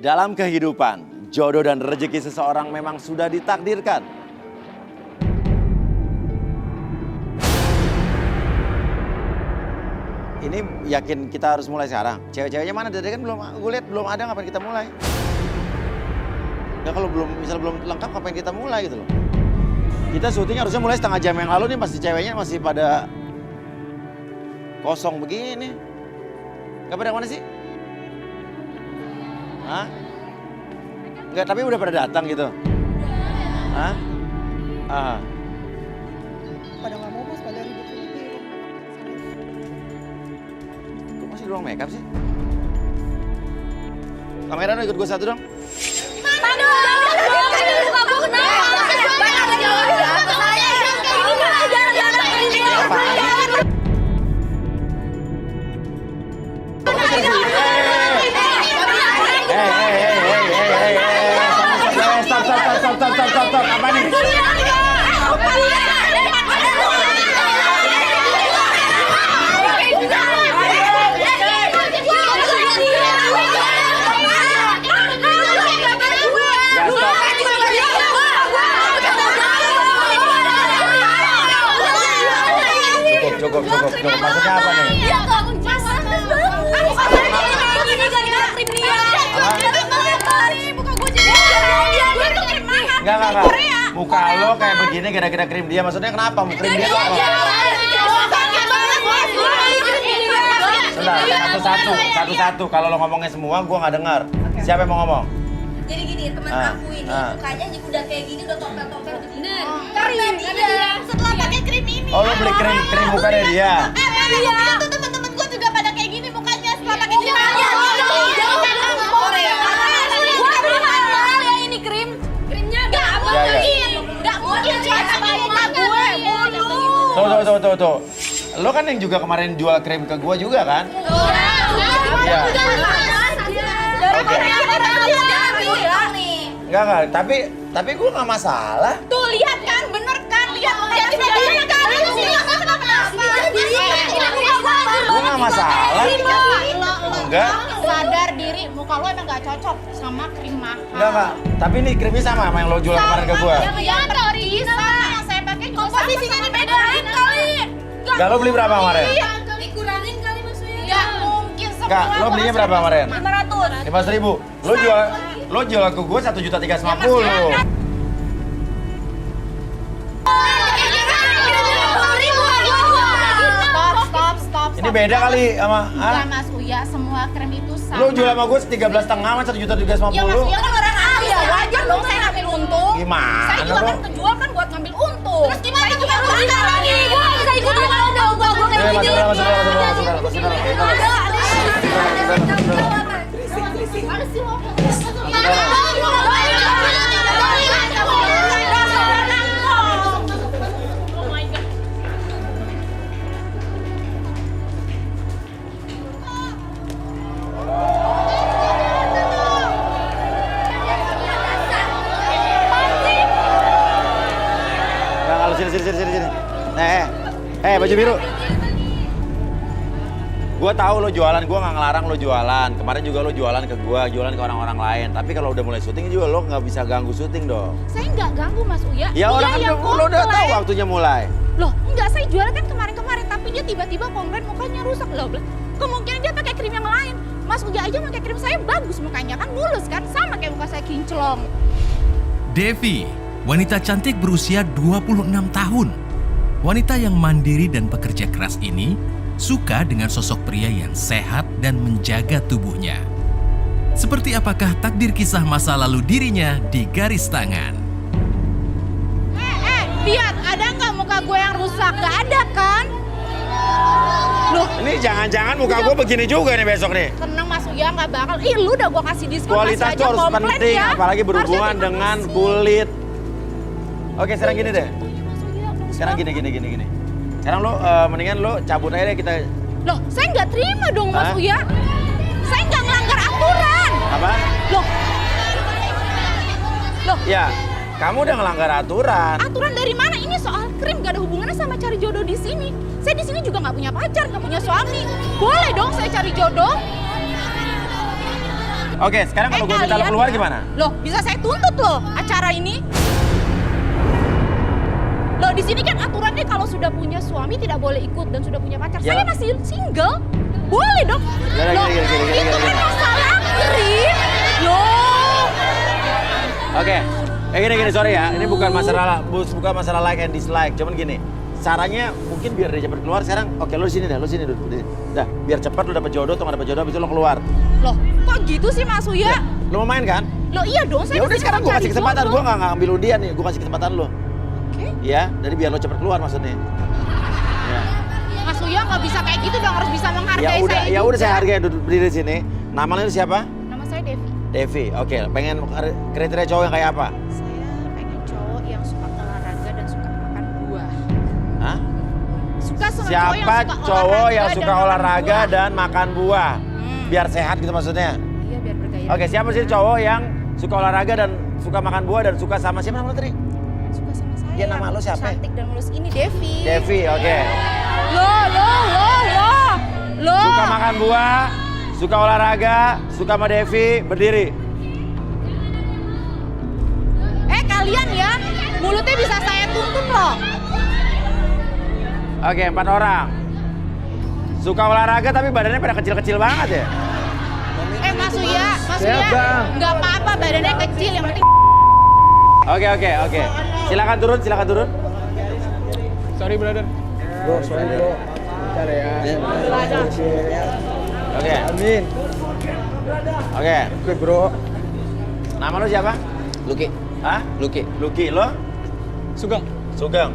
Dalam kehidupan, jodoh dan rezeki seseorang memang sudah ditakdirkan. Ini yakin kita harus mulai sekarang? Cewek-ceweknya mana? Dari kan belum, gue lihat belum ada, ngapain kita mulai? Ya kalau belum lengkap, ngapain kita mulai gitu loh. Kita syuting harusnya mulai setengah jam yang lalu nih, pasti ceweknya masih pada kosong begini. Gak pada mana sih? Hah? Enggak, tapi udah pada datang gitu? Hah? Ah. Pada nggak mau mas, pada ribut-ribut. Kok masih ruang makeup sih? Kamera dong, ikut gue satu dong. Stop, apa nih? Cukup. Maksudnya apa nih? Enggak. Muka lo kayak begini gara-gara krim dia. Maksudnya kenapa? Mau krim dia apa? Satu-satu. Kalau lo ngomongnya semua, gue nggak dengar. Siapa yang mau ngomong? Jadi gini, teman aku ini mukanya udah kayak gini, udah tompel-tompel begini. Karena dia setelah pakai krim ini. Oh, lo beli krim muka dari dia? Iya. Itu teman-teman gue juga pada kayak gini mukanya setelah pakai krim. Ini krim. Krimnya nggak mungkin sama muka gue mulu. Tuh. Lo kan yang juga kemarin jual krim ke gue juga kan? Iya. Oke. Enggak, tapi gue nggak masalah. Tuh lihat kan, bener kan, lihat kan. Gue nggak masalah. Enggak. Sadar diri, muka lo emang gak cocok sama krim mahal. Enggak. Tapi ini krimnya sama yang lo jual kemarin ke gue. Ya bisa. Yang saya pakai juga komposisinya dibedain kali. Enggak, lo beli berapa kemarin? Dikurangin kali maksudnya. Gak mungkin semua. Enggak, lo belinya berapa kemarin? 500. 500.000. Lo jual ke gue 1.350.000. Stop. Ini beda kali sama... Enggak Mas Uya, semua krim itu sama. Lo jual sama gue 13,5 sama 1.350.000. Ya Mas Uya kan orang kaya, wajar dong saya ngambil untung. Gimana Saya juga lo? kan kejual kan buat ngambil untung. Terus gimana juga lu lagi? Gua bisa ikut mau dong gua kayak gini. Sini. Baju biru. Gua tahu lo jualan, gua nggak ngelarang lo jualan. Kemarin juga lo jualan ke gua, jualan ke orang-orang lain. Tapi kalau udah mulai syuting juga lo nggak bisa ganggu syuting dong. Saya nggak ganggu Mas Uya. Ya orang kan lo udah tahu waktunya mulai. Loh, enggak, saya jualan kan kemarin-kemarin, tapi dia tiba-tiba komplain mukanya rusak. Loh, kemungkinan dia pakai krim yang lain. Mas Uya aja pakai krim saya bagus mukanya kan, mulus kan, sama kayak muka saya kinclong. Devi, wanita cantik berusia 26 tahun. Wanita yang mandiri dan pekerja keras ini suka dengan sosok pria yang sehat dan menjaga tubuhnya. Seperti apakah takdir kisah masa lalu dirinya di garis tangan? Lihat, ada nggak muka gue yang rusak? Nggak ada kan? Loh, Ini jangan-jangan muka gue begini juga nih besok nih. tenang Mas Uya, nggak bakal. Ih, lu udah gue kasih diskon, Kualitas masih tuh aja harus komplain penting, ya. apalagi berhubungan Harusnya terima dengan kasih. kulit. Oke, sekarang gini deh. Mas Uya, bagus Sekarang banget. gini. Sekarang lo mendingan lo cabut aja deh kita. Loh, saya nggak terima dong Mas Hah? Uya. Saya nggak melanggar aturan. Apa? Loh, Ya, kamu udah ngelanggar aturan. aturan dari mana? Ini soal krim, gak ada hubungannya sama cari jodoh di sini. Saya di sini juga nggak punya pacar, nggak punya suami. Boleh dong saya cari jodoh. Oke, sekarang kalau gue minta lo kalian keluar ya. gimana? Loh, bisa saya tuntut loh acara ini. Loh, di sini kan aturannya kalau sudah punya suami tidak boleh ikut dan sudah punya pacar. Ya. Saya masih single. Boleh dong. Ya, Loh, gini. itu kan masalah kirim. Loh. Oke, gini, sorry ya. Ini bukan masalah like and dislike. Cuman gini, caranya mungkin biar dia cepet keluar sekarang. Oke, lo di sini duduk. Dah, biar cepat lo dapet jodoh atau nggak dapet jodoh, habis itu lo keluar. Loh, kok gitu sih Mas Uya? Lo mau main kan? Loh iya dong, saya Ya udah kesini sekarang mau gue cari kasih kesempatan, jodoh. gue nggak ngambil undian nih, gue kasih kesempatan lo. Oke. Ya, jadi biar lo cepet keluar maksudnya. Ya. Mas Uya nggak bisa kayak gitu dong, harus bisa menghargai saya Ya udah juga. saya hargai duduk berdiri di sini. Nama lo siapa? Nama saya Devi. Devi. Oke, pengen kriteria cowok yang kayak apa? Saya pengen cowok yang suka olahraga dan suka makan buah. Hah? Suka sama Siapa cowok yang suka olahraga dan makan buah? Hmm. Biar sehat gitu maksudnya. Iya, biar bergaya. Oke, siapa sih cowok yang suka olahraga dan suka makan buah dan suka sama siapa nama lo tadi? Suka sama saya. Ya, nama lo siapa? Cantik dan mulus ini Devi. Devi, oke. Loh. Suka makan buah, suka olahraga, suka sama Devi, berdiri. Kalian ya, mulutnya bisa saya tuntut loh. Oke, 4 orang. Suka olahraga tapi badannya pada kecil-kecil banget ya? Mas Uya, nggak apa-apa badannya kecil, yang penting. Oke. Silakan turun. Sorry brother. Bro, sorry bro. Bentar ya. Oke. Amin. Oke. Oke bro. Nama lo siapa? Luki. Hah? Luki. Luki, lo? Sugeng. Sugeng.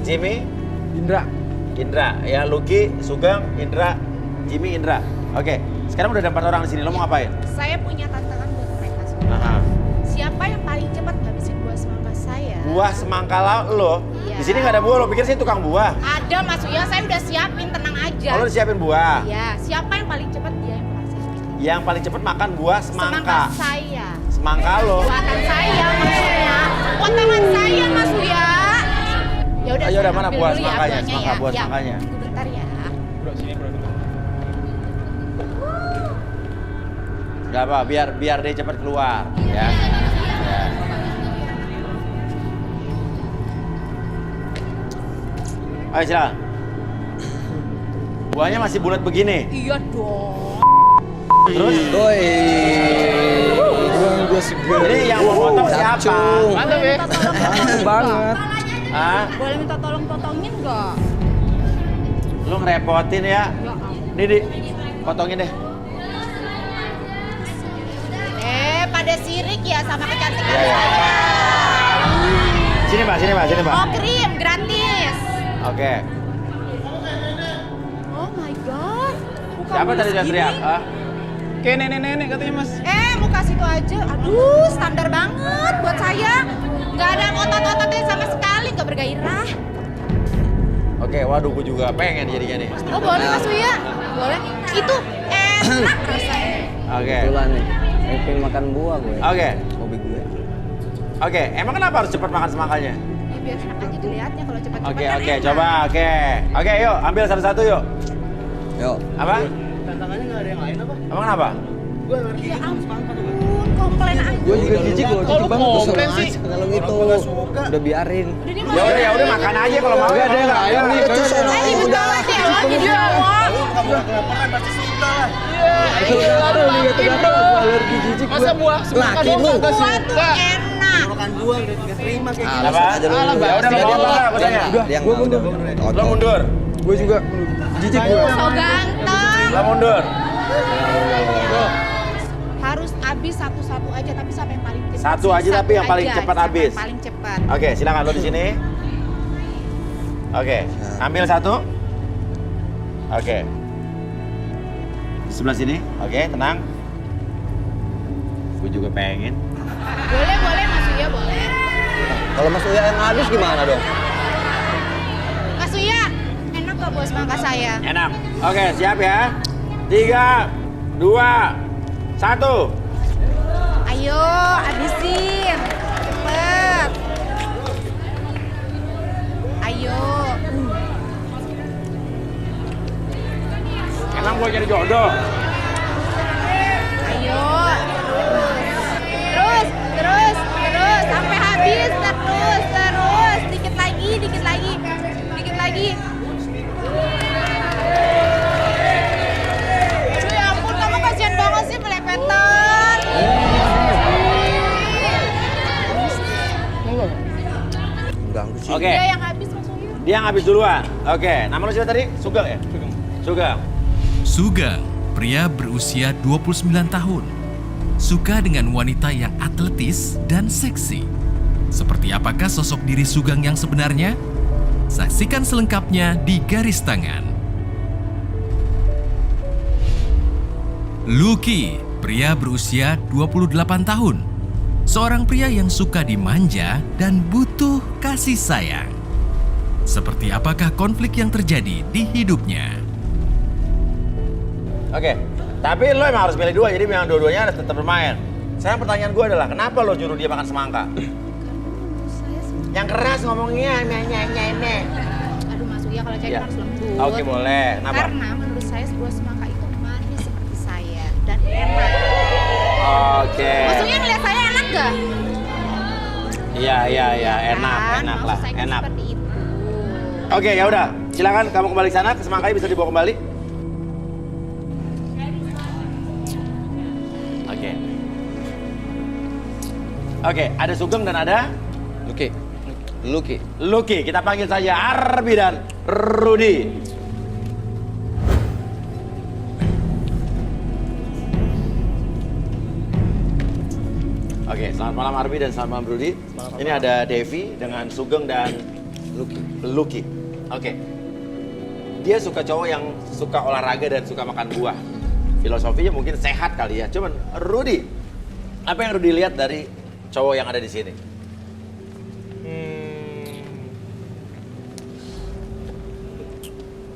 Jimmy? Indra. Indra. Ya, Luki, Sugeng, Indra, Jimmy, Indra. Oke. Sekarang udah ada 4 orang di sini. Lo mau ngapain? Saya punya tantangan buat mereka semua. Aha. Siapa yang paling cepat ngabisin buah semangka saya? Buah semangka lo? Iya. Di sini nggak ada buah. Lo pikir sih tukang buah? Ada Mas Uya, saya udah siapin, tenang aja. Oh, lo udah siapin buah. Iya, siapa yang paling cepat dia yang bakal saya bikin. Yang paling cepat makan buah semangka. saya. Semangka lo. Buatan saya maksudnya. Potongan saya Mas Uya. Ya udah. Ayo, saya udah, mana ambil buah dulu ya semangkanya? buahnya Semangka, ya. buah Ya, semangkanya. tunggu bentar ya. Bro, sini bro. Gak apa, biar dia cepat keluar. Ya. Ayo silakan. Buahnya masih bulat begini. Iya dong. Terus? Doi. Gue seger. Jadi yang mau potong siapa? Mantap ya. Mantap banget. Hah? Boleh minta tolong potongin nggak? Lu ngerepotin ya? Ya ampun. Nih, Di, potongin deh. Pada sirik ya sama kecantikan Iya, iya. saya. Sini Pak. Oh, krim gratis. Oke. Oh my god. Muka Siapa mulus tadi yang gini. teriak? Hah? Kayak nenek-nenek katanya mas. Muka situ aja. Aduh, standar banget buat saya. Nggak ada otot-ototnya sama sekali, nggak bergairah. Oke, waduh gue juga pengen jadinya nih. Oh, boleh Mas Uya? Boleh. Itu enak rasanya. Oke. Kebetulan nih, saya pengen makan buah gue. Oke. Hobi gue. Oke, emang kenapa harus cepat makan semangkanya? Ya, biar enak aja dilihatnya kalau cepat-cepat Oke, kan oke, enak. coba, oke. Oke, yuk, ambil satu-satu yuk. Yuk. Apa? Tantangannya nggak ada yang lain apa? Emang kenapa? Gue ngerti. Ya ampun, komplain aja. Gue juga jijik loh, Kalau jijik banget. Gue komplain sama sih. aja kalau gitu. Udah biarin. Udah dia Ya udah makan aja kalau mau. Gak ada yang lain nih. Ayo udah lagi ya, lagi dia mau. Gatel nih, gatel. Gue alergi jijik gue. Masa buah semangka Laki doang lu. kagak Buah tuh suka? enak. Apa? Alah, Ya udah nggak apa-apa lah, katanya. Udah, gue mundur. Lo mundur. Gue juga jijik gue. So ganteng. Lo mundur. Harus habis satu-satu aja, tapi siapa yang paling cepat? Satu aja, tapi yang paling cepat Siapa habis. yang paling cepat. Oke, silakan lo di sini. Oke, ambil satu. Oke. Di sebelah sini. Oke, tenang. Gue juga pengen. Boleh Mas Uya, boleh. Kalau Mas Uya yang habis gimana dong? Mas Uya, enak gak buah semangka saya? Enak. Oke, siap ya. 3, 2, 1. Ayo, habisin. Cepet. Ayo. Emang gue cari jodoh. Ayo. Ganggu sih. Oke. Dia yang habis Mas Uyu. Dia yang habis duluan. Oke, nama lu siapa tadi? Sugeng ya? Sugeng. Sugeng, pria berusia 29 tahun. Suka dengan wanita yang atletis dan seksi. Seperti apakah sosok diri Sugeng yang sebenarnya? Saksikan selengkapnya di Garis Tangan. Lucky, pria berusia 28 tahun. Seorang pria yang suka dimanja dan butuh kasih sayang. Seperti apakah konflik yang terjadi di hidupnya? Oke, tapi lo emang harus milih dua, jadi memang dua-duanya harus tetap bermain. Sekarang pertanyaan gue adalah, kenapa lo nyuruh dia makan semangka? Yang keras ngomongnya, Aduh Mas Uyu, kalau cewek Ya. harus lembut. Oke, boleh. Kenapa? Karena menurut saya sebuah semangka itu manis seperti saya dan enak. Oke. Mas Uyu ngeliat saya enak gak? Iya, enak Kan? lah, Maksud saya kan enak. seperti itu. Oke, ya udah. Silakan kamu kembali ke sana, ke semangkanya bisa dibawa kembali. Oke. Oke, ada Sugeng dan ada Lucky. Kita panggil saja Arbi dan Rudi. Oke, selamat malam Arbi dan selamat malam Rudi. Ini ada Devi dengan Sugeng dan Lucky. Oke. Dia suka cowok yang suka olahraga dan suka makan buah. Filosofinya mungkin sehat kali ya. Cuman Rudi, apa yang Rudi lihat dari cowok yang ada di sini?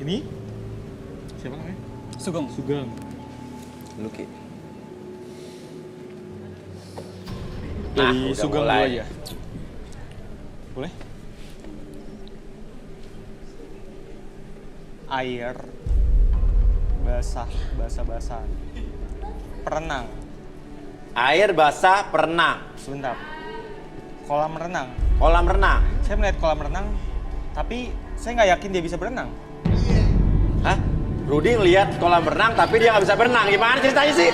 Ini? Siapa namanya? Sugeng. Lucky. Dari udah Sugeng mulai. dulu aja. Boleh? Air. Basah. Perenang. Air basah perenang. Sebentar. Kolam renang. Kolam renang. Saya melihat kolam renang, tapi saya nggak yakin dia bisa berenang. Hah? Rudi ngeliat kolam renang tapi dia nggak bisa berenang. Gimana ceritanya sih?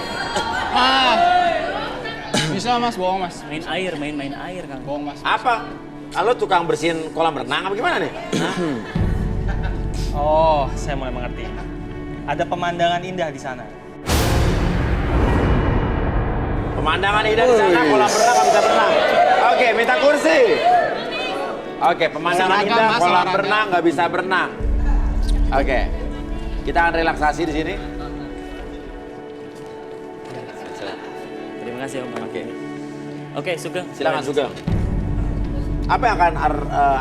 Bisa mas, bohong mas. Main air Kang. Bohong mas. Apa? Lo tukang bersihin kolam renang apa gimana nih? Hah? Oh, saya mulai mengerti. Ada pemandangan indah di sana. Pemandangan indah di sana, kolam renang nggak bisa berenang. Oke, minta kursi. Oke, pemandangan Olahraga, indah, Mas, kolam olahraga. renang nggak bisa berenang. Oke, kita akan relaksasi di sini. Terima kasih Om. Oke, Sugeng. Silakan Sugeng. Apa yang akan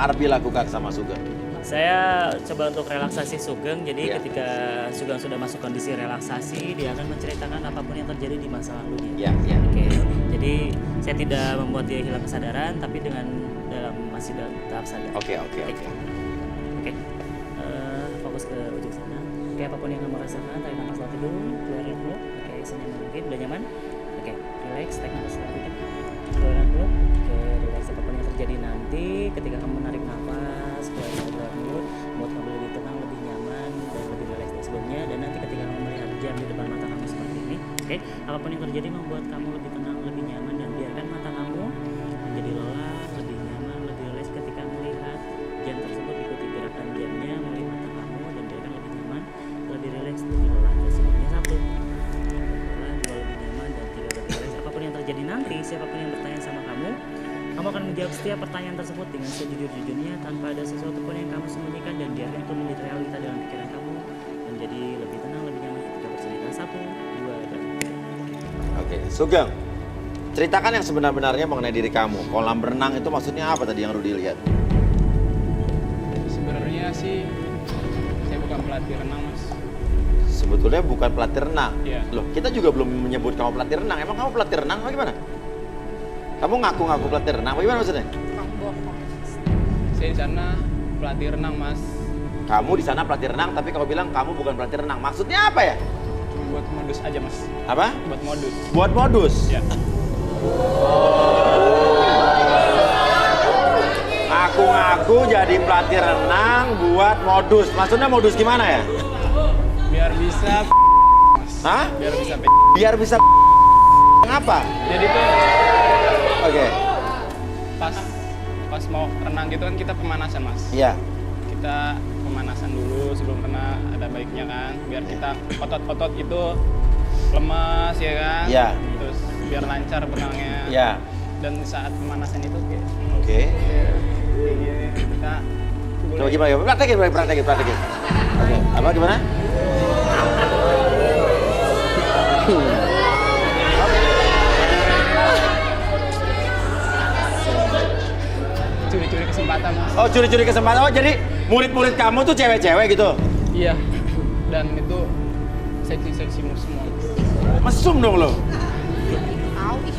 Arbi lakukan sama Sugeng? Saya coba untuk relaksasi Sugeng. Jadi Iya. ketika Sugeng sudah masuk kondisi relaksasi, dia akan menceritakan apapun yang terjadi di masa lalunya. Ya. Oke. Jadi saya tidak membuat dia hilang kesadaran, tapi masih dalam tahap sadar. Oke. Oke. Fokus ke ujung sana. Oke, apapun yang kamu rasakan, tarik nafas lewat hidung, keluarin dulu. Oke, senyaman mungkin. Udah nyaman? Oke, relax, tarik nafas lewat hidung. Keluarin dulu. Oke, relax. Apapun yang terjadi nanti, ketika kamu menarik nafas, keluarin dulu, buat kamu lebih tenang, lebih nyaman, dan lebih relax dari sebelumnya. Dan nanti ketika kamu melihat jam di depan mata kamu seperti ini, oke, apapun yang terjadi membuat kamu lebih tenang, lebih nyaman, dan biarkan mata kamu menjadi lelah, lebih nyaman, lebih relax ketika melihat jam tersebut. Ikuti gerakan jamnya, mulai mata kamu, dan biarkan lebih nyaman, lebih relax, lebih lelah dari sebelumnya. 1, lelah, 2 lebih nyaman, dan 3 lebih relax. Apapun yang terjadi nanti, siapapun yang bertanya sama kamu akan menjawab setiap pertanyaan tersebut dengan sejujur-jujurnya tanpa ada sesuatu pun yang kamu sembunyikan, dan biarkan itu menjadi realita dalam pikiran kamu, menjadi lebih tenang, lebih nyaman ketika bercerita. 1, 2, dan 3. Oke, Sugeng. Ceritakan yang sebenar-benarnya mengenai diri kamu. Kolam renang itu maksudnya apa tadi yang Rudi lihat? Sebenarnya sih saya bukan pelatih renang mas. Sebetulnya bukan pelatih renang. Iya. Loh, kita juga belum menyebut kamu pelatih renang. Emang kamu pelatih renang apa gimana? Kamu ngaku-ngaku pelatih renang apa gimana maksudnya? Bang bohong. Saya di sana pelatih renang mas. Kamu di sana pelatih renang, tapi kamu bilang kamu bukan pelatih renang. Maksudnya apa ya? Cuma buat modus aja mas. Apa? Buat modus. Buat modus? Ya. Ngaku-ngaku jadi pelatih renang buat modus. Maksudnya modus gimana ya? Biar bisa Hah? biar bisa Biar bisa apa? Jadi tuh Oke. pas mau renang gitu kan kita pemanasan mas. Iya. Kita pemanasan dulu sebelum renang, ada baiknya kan, biar kita otot-otot itu lemas ya kan. Iya. Terus biar lancar berenangnya. Iya. Dan saat pemanasan itu kayak Oke. kita Coba gimana? Praktekin. Oke. Apa gimana? curi-curi kesempatan mas. Oh, curi-curi kesempatan. Oh, jadi murid-murid kamu tuh cewek-cewek gitu? Iya. Dan itu seksi-seksi semua. Mesum dong lo. Tahu ih.